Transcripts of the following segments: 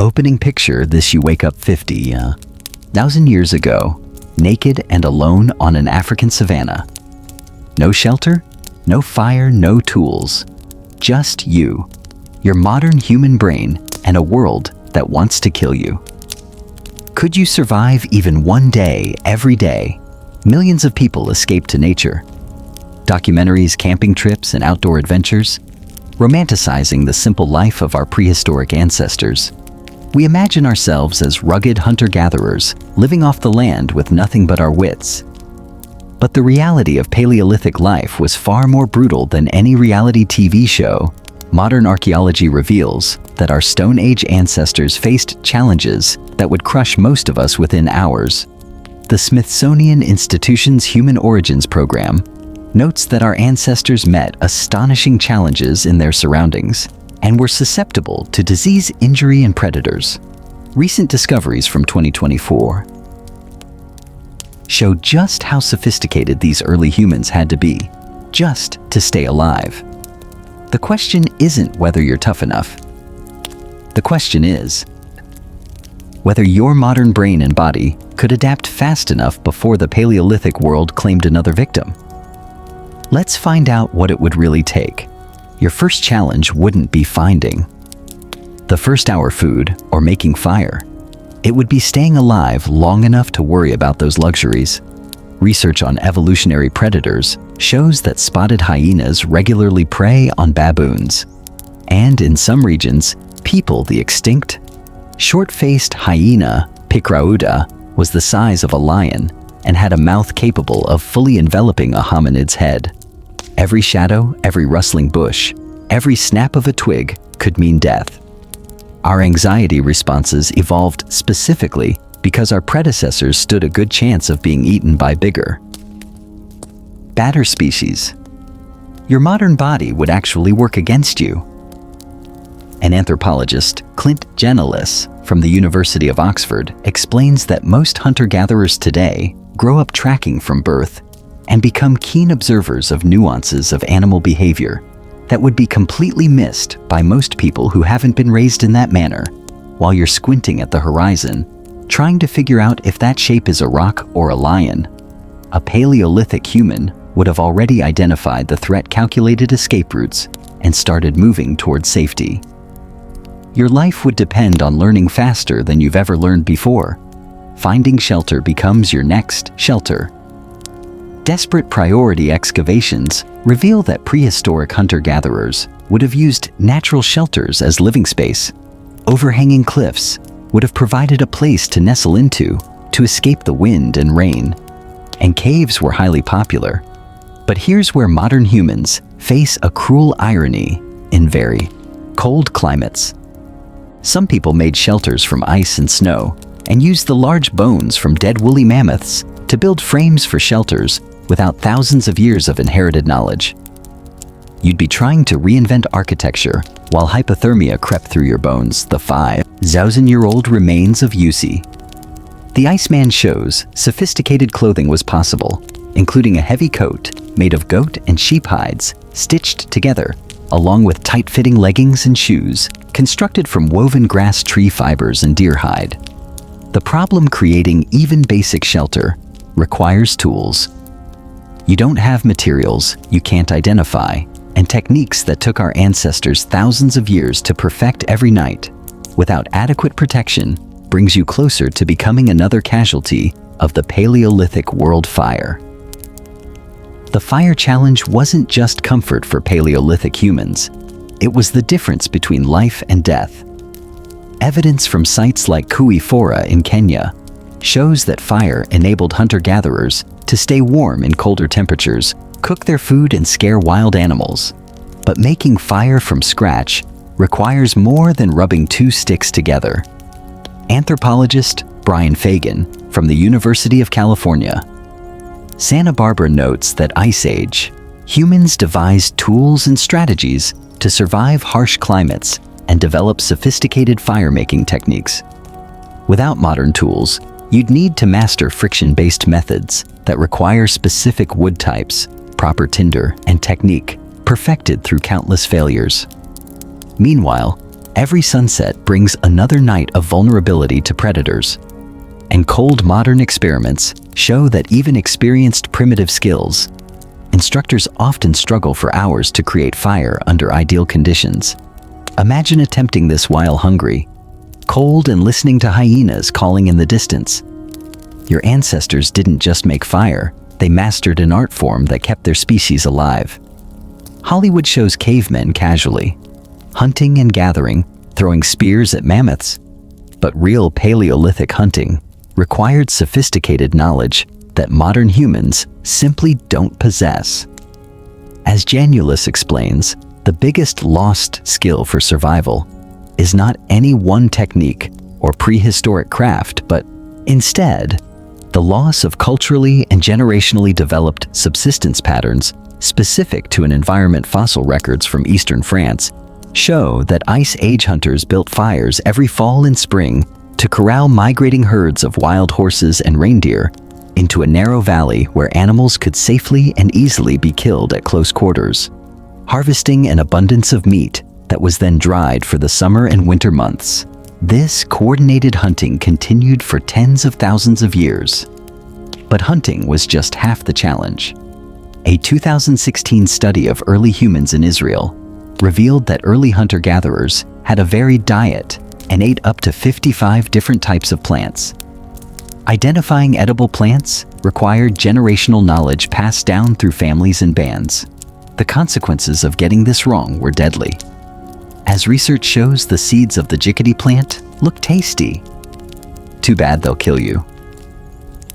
Opening picture this: you wake up 50,000 years ago, naked and alone on an African savanna. No shelter, no fire, no tools. Just you, your modern human brain, and a world that wants to kill you. Could you survive even one day, every day? Millions of people escape to nature. Documentaries, camping trips, and outdoor adventures, romanticizing the simple life of our prehistoric ancestors. We imagine ourselves as rugged hunter-gatherers, living off the land with nothing but our wits. But the reality of Paleolithic life was far more brutal than any reality TV show. Modern archaeology reveals that our Stone Age ancestors faced challenges that would crush most of us within hours. The Smithsonian Institution's Human Origins program notes that our ancestors met astonishing challenges in their surroundings and were susceptible to disease, injury, and predators. Recent discoveries from 2024 show just how sophisticated these early humans had to be just to stay alive. The question isn't whether you're tough enough. The question is whether your modern brain and body could adapt fast enough before the Paleolithic world claimed another victim. Let's find out what it would really take. Your first challenge wouldn't be finding the first hour food or making fire. It would be staying alive long enough to worry about those luxuries. Research on evolutionary predators shows that spotted hyenas regularly prey on baboons. And in some regions, people, the extinct short-faced hyena, Picrauda, was the size of a lion and had a mouth capable of fully enveloping a hominid's head. Every shadow, every rustling bush, every snap of a twig could mean death. Our anxiety responses evolved specifically because our predecessors stood a good chance of being eaten by bigger, badder species. Your modern body would actually work against you. An anthropologist, Clint Genelis, from the University of Oxford, explains that most hunter-gatherers today grow up tracking from birth and become keen observers of nuances of animal behavior that would be completely missed by most people who haven't been raised in that manner. While you're squinting at the horizon, trying to figure out if that shape is a rock or a lion, a Paleolithic human would have already identified the threat-calculated escape routes and started moving toward safety. Your life would depend on learning faster than you've ever learned before. Finding shelter becomes your next shelter. Desperate priority excavations reveal that prehistoric hunter-gatherers would have used natural shelters as living space. Overhanging cliffs would have provided a place to nestle into to escape the wind and rain, and caves were highly popular. But here's where modern humans face a cruel irony in very cold climates. Some people made shelters from ice and snow and used the large bones from dead woolly mammoths to build frames for shelters without thousands of years of inherited knowledge. You'd be trying to reinvent architecture while hypothermia crept through your bones, the 5,000-year-old remains of Yusi. The Iceman shows sophisticated clothing was possible, including a heavy coat made of goat and sheep hides stitched together, along with tight-fitting leggings and shoes constructed from woven grass, tree fibers, and deer hide. The problem creating even basic shelter requires tools. You don't have materials you can't identify, and techniques that took our ancestors thousands of years to perfect every night without adequate protection brings you closer to becoming another casualty of the Paleolithic world fire. The fire challenge wasn't just comfort for Paleolithic humans. It was the difference between life and death. Evidence from sites like Kui Fora in Kenya shows that fire enabled hunter-gatherers to stay warm in colder temperatures, cook their food, and scare wild animals. But making fire from scratch requires more than rubbing two sticks together. Anthropologist Brian Fagan from the University of California, Santa Barbara notes that Ice Age humans devised tools and strategies to survive harsh climates and develop sophisticated fire-making techniques. Without modern tools, you'd need to master friction-based methods that require specific wood types, proper tinder, and technique perfected through countless failures. Meanwhile, Every sunset brings another night of vulnerability to predators. And cold modern experiments show that even experienced primitive skills, instructors often struggle for hours to create fire under ideal conditions. Imagine attempting this while hungry, cold, and listening to hyenas calling in the distance. Your ancestors didn't just make fire, they mastered an art form that kept their species alive. Hollywood shows cavemen casually, hunting and gathering, throwing spears at mammoths. But real Paleolithic hunting required sophisticated knowledge that modern humans simply don't possess. As Janulus explains, the biggest lost skill for survival is not any one technique or prehistoric craft, but instead, the loss of culturally and generationally developed subsistence patterns specific to an environment. Fossil records from eastern France show that Ice Age hunters built fires every fall and spring to corral migrating herds of wild horses and reindeer into a narrow valley where animals could safely and easily be killed at close quarters, harvesting an abundance of meat that was then dried for the summer and winter months. This coordinated hunting continued for tens of thousands of years. But hunting was just half the challenge. A 2016 study of early humans in Israel revealed that early hunter-gatherers had a varied diet and ate up to 55 different types of plants. Identifying edible plants required generational knowledge passed down through families and bands. The consequences of getting this wrong were deadly. As research shows, the seeds of the jickety plant look tasty. Too bad they'll kill you.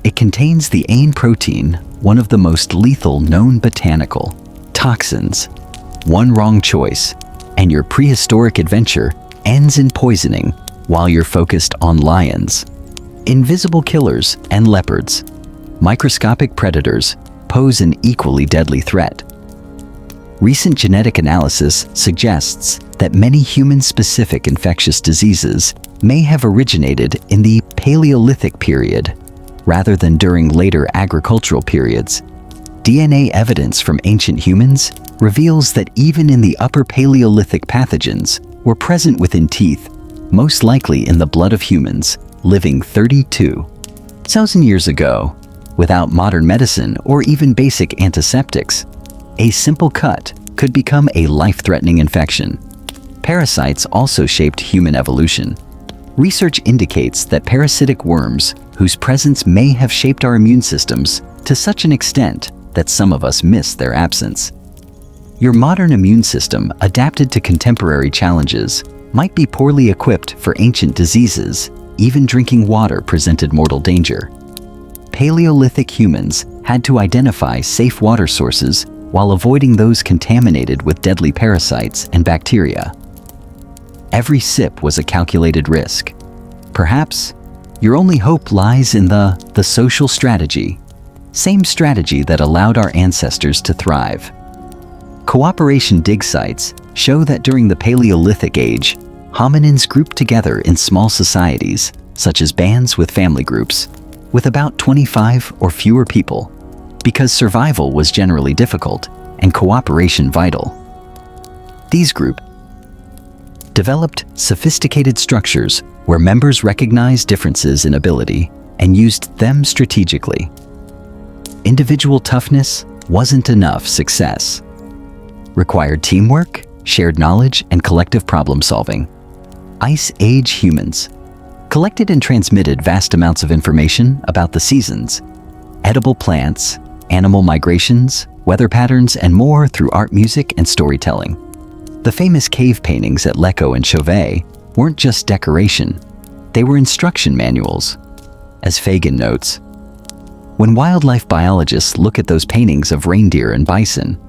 It contains the AIN protein, one of the most lethal known botanical toxins. One wrong choice, and your prehistoric adventure ends in poisoning while you're focused on lions, invisible killers, and leopards. Microscopic predators pose an equally deadly threat. Recent genetic analysis suggests that many human-specific infectious diseases may have originated in the Paleolithic period rather than during later agricultural periods. DNA evidence from ancient humans reveals that even in the Upper Paleolithic pathogens were present within teeth, most likely in the blood of humans living 32,000 years ago. Without modern medicine or even basic antiseptics, a simple cut could become a life-threatening infection. Parasites also shaped human evolution. Research indicates that parasitic worms, whose presence may have shaped our immune systems to such an extent that some of us miss their absence. Your modern immune system, adapted to contemporary challenges, might be poorly equipped for ancient diseases. Even drinking water presented mortal danger. Paleolithic humans had to identify safe water sources while avoiding those contaminated with deadly parasites and bacteria. Every sip was a calculated risk. Perhaps your only hope lies in the social strategy, same strategy that allowed our ancestors to thrive. Cooperation dig sites show that during the Paleolithic age, hominins grouped together in small societies, such as bands with family groups, with about 25 or fewer people, because survival was generally difficult and cooperation vital. These groups developed sophisticated structures where members recognized differences in ability and used them strategically. Individual toughness wasn't enough. Success required teamwork, shared knowledge, and collective problem-solving. Ice Age humans collected and transmitted vast amounts of information about the seasons, edible plants, animal migrations, weather patterns, and more through art, music, and storytelling. The famous cave paintings at Lecco and Chauvet weren't just decoration, they were instruction manuals. As Fagan notes, when wildlife biologists look at those paintings of reindeer and bison,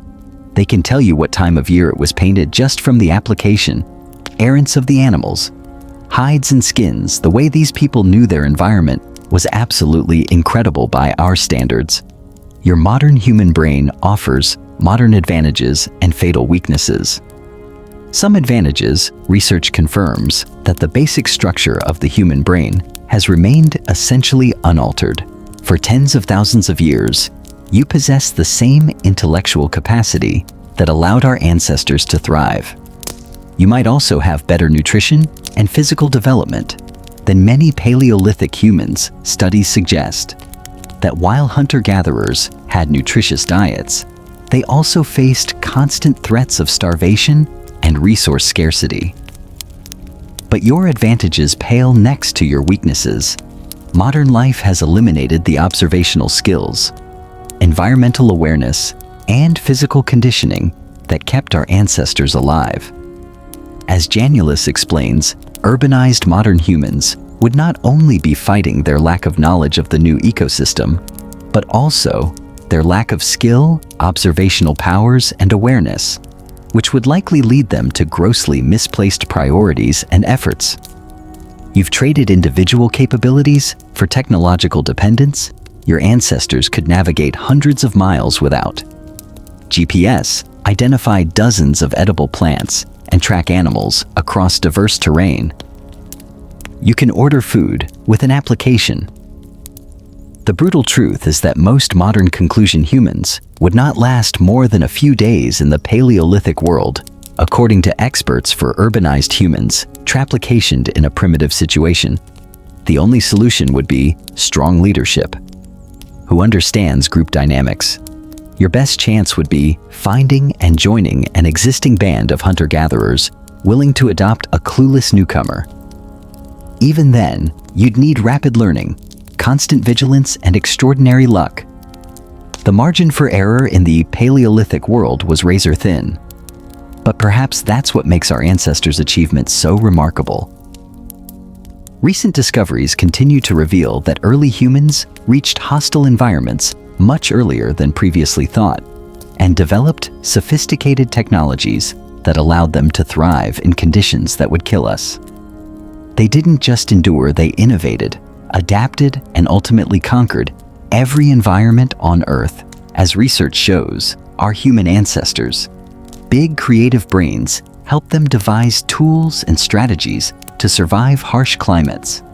they can tell you what time of year it was painted just from the application, appearance of the animals, hides and skins. The way these people knew their environment was absolutely incredible by our standards. Your modern human brain offers modern advantages and fatal weaknesses. Some advantages: research confirms that the basic structure of the human brain has remained essentially unaltered. For tens of thousands of years, you possess the same intellectual capacity that allowed our ancestors to thrive. You might also have better nutrition and physical development than many Paleolithic humans. Studies suggest that while hunter-gatherers had nutritious diets, they also faced constant threats of starvation and resource scarcity. But your advantages pale next to your weaknesses. Modern life has eliminated the observational skills, environmental awareness, and physical conditioning that kept our ancestors alive. As Janulus explains, urbanized modern humans would not only be fighting their lack of knowledge of the new ecosystem, but also their lack of skill, observational powers, and awareness, which would likely lead them to grossly misplaced priorities and efforts. You've traded individual capabilities for technological dependence. Your ancestors could navigate hundreds of miles without GPS, identify dozens of edible plants, and track animals across diverse terrain. You can order food with an application. The brutal truth is that most modern conclusion humans would not last more than a few days in the Paleolithic world, according to experts. For urbanized humans, traplicationed in a primitive situation, the only solution would be strong leadership, who understands group dynamics. Your best chance would be finding and joining an existing band of hunter-gatherers willing to adopt a clueless newcomer. Even then, you'd need rapid learning, constant vigilance, and extraordinary luck. The margin for error in the Paleolithic world was razor thin. But perhaps that's what makes our ancestors' achievements so remarkable. Recent discoveries continue to reveal that early humans reached hostile environments much earlier than previously thought, and developed sophisticated technologies that allowed them to thrive in conditions that would kill us. They didn't just endure, they innovated, adapted, and ultimately conquered every environment on Earth. As research shows, our human ancestors' big creative brains helped them devise tools and strategies to survive harsh climates.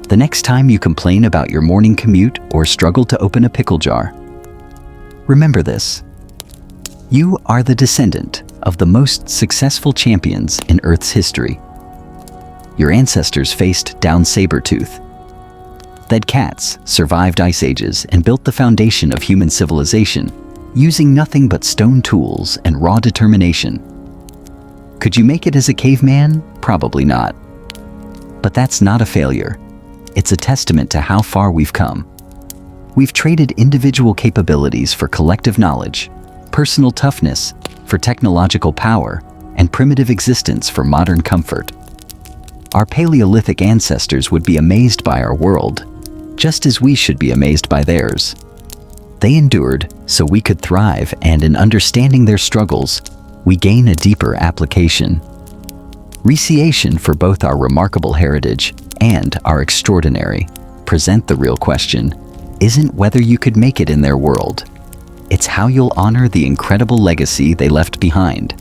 The next time you complain about your morning commute or struggle to open a pickle jar, remember this: you are the descendant of the most successful champions in Earth's history. Your ancestors faced down saber-tooth. Dead cats survived ice ages and built the foundation of human civilization, using nothing but stone tools and raw determination. Could you make it as a caveman? Probably not. But that's not a failure. It's a testament to how far we've come. We've traded individual capabilities for collective knowledge, personal toughness for technological power, and primitive existence for modern comfort. Our Paleolithic ancestors would be amazed by our world, just as we should be amazed by theirs. They endured so we could thrive, and in understanding their struggles, we gain a deeper application. Appreciation for both our remarkable heritage and our extraordinary present. The real question isn't whether you could make it in their world. It's how you'll honor the incredible legacy they left behind.